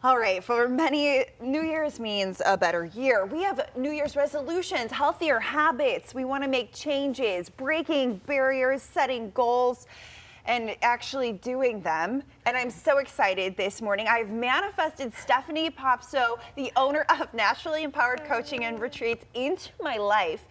All right, for many, New Year's means a better year. We have New Year's resolutions, healthier habits. We want to make changes, breaking barriers, setting goals, and actually doing them. And I'm so excited this morning. I've manifested Stephanie Popso, the owner of Naturally Empowered Coaching and Retreats, into my life.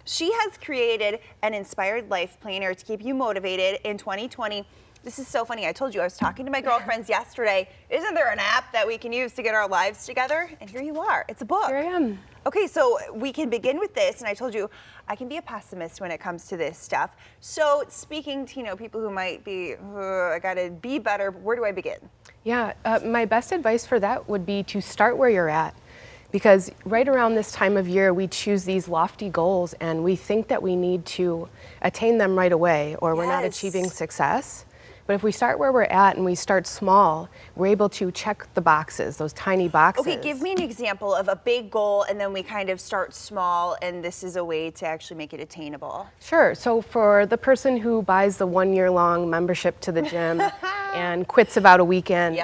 She has created an inspired life planner to keep you motivated in 2020. This is so funny. I told you I was talking to my girlfriends yesterday. Isn't there an app that we can use to get our lives together? And here you are. It's a book. Here I am. Okay, so we can begin with this. And I told you I can be a pessimist when it comes to this stuff. So speaking to people who might be, I gotta be better. Where do I begin? Yeah, my best advice for that would be to start where you're at. Because right around this time of year, we choose these lofty goals and we think that we need to attain them right away or we're not achieving success. But if we start where we're at and we start small, we're able to check the boxes, those tiny boxes. Okay, give me an example of a big goal and then we kind of start small and this is a way to actually make it attainable. Sure, so for the person who buys the 1 year long membership to the gym and quits about a weekend,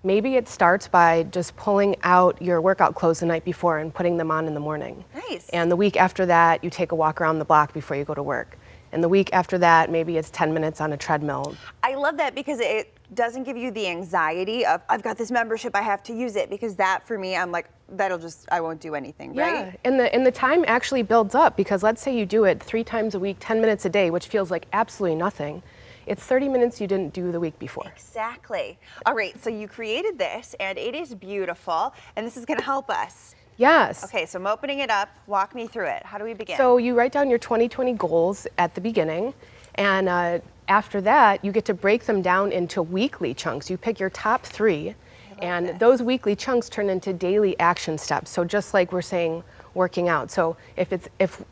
maybe it starts by just pulling out your workout clothes the night before and putting them on in the morning. Nice. And the week after that, you take a walk around the block before you go to work. And the week after that, maybe it's 10 minutes on a treadmill. I love that because it doesn't give you the anxiety of, I've got this membership, I have to use it, because that for me, I'm like, I won't do anything, right? Yeah, and the time actually builds up, because let's say you do it 3 times a week, 10 minutes a day, which feels like absolutely nothing. It's 30 minutes you didn't do the week before. Exactly. All right, so you created this and it is beautiful and this is gonna help us. Yes. Okay, so I'm opening it up. Walk me through it. How do we begin? So you write down your 2020 goals at the beginning, and after that, you get to break them down into weekly chunks. You pick your top 3, and those weekly chunks turn into daily action steps. So just like we're saying, working out. So if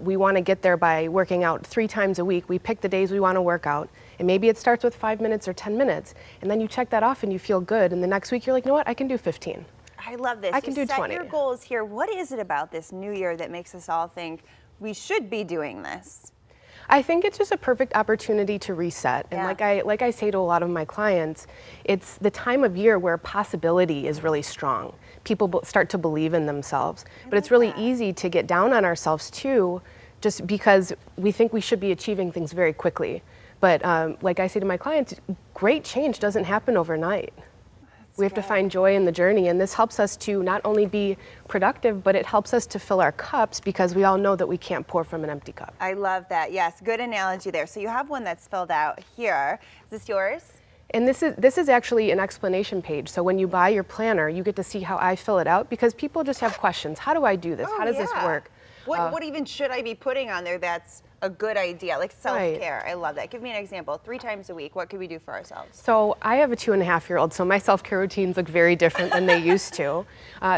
we want to get there by working out 3 times a week, we pick the days we want to work out, and maybe it starts with 5 minutes or 10 minutes, and then you check that off and you feel good, and the next week you're like, you know what, I can do 15. I love this. I can do 20. Set your goals here. What is it about this new year that makes us all think we should be doing this? I think it's just a perfect opportunity to reset. And like I say to a lot of my clients, it's the time of year where possibility is really strong. People start to believe in themselves. But it's really easy to get down on ourselves too, just because we think we should be achieving things very quickly. But like I say to my clients, great change doesn't happen overnight. We have to find joy in the journey, and this helps us to not only be productive, but it helps us to fill our cups, because we all know that we can't pour from an empty cup. I love that. Yes, good analogy there. So you have one that's filled out here. Is this yours? And this is actually an explanation page. So when you buy your planner, you get to see how I fill it out, because people just have questions. How do I do this? How does this work? What even should I be putting on there that's a good idea, like self-care? I love that. Give me an example. 3 times a week, what could we do for ourselves? So I have a 2.5-year-old, so my self-care routines look very different than they used to.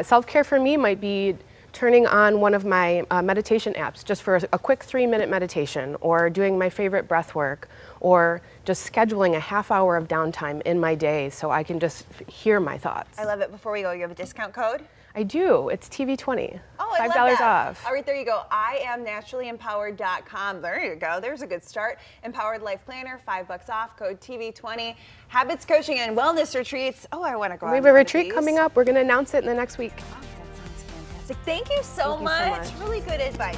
Self-care for me might be turning on one of my meditation apps just for a quick 3-minute meditation, or doing my favorite breath work, or just scheduling a half hour of downtime in my day so I can just hear my thoughts. I love it. Before we go, you have a discount code? I do. It's TV20. Oh, I $5 love that. off. All right, there you go. I am naturallyempowered.com. There you go. There's a good start. Empowered Life Planner, $5 off. Code TV20. Habits, coaching, and wellness retreats. Oh, I want to go. We have a retreat coming up. We're going to announce it in the next week. Oh, that sounds fantastic. Thank you so much. Really good advice.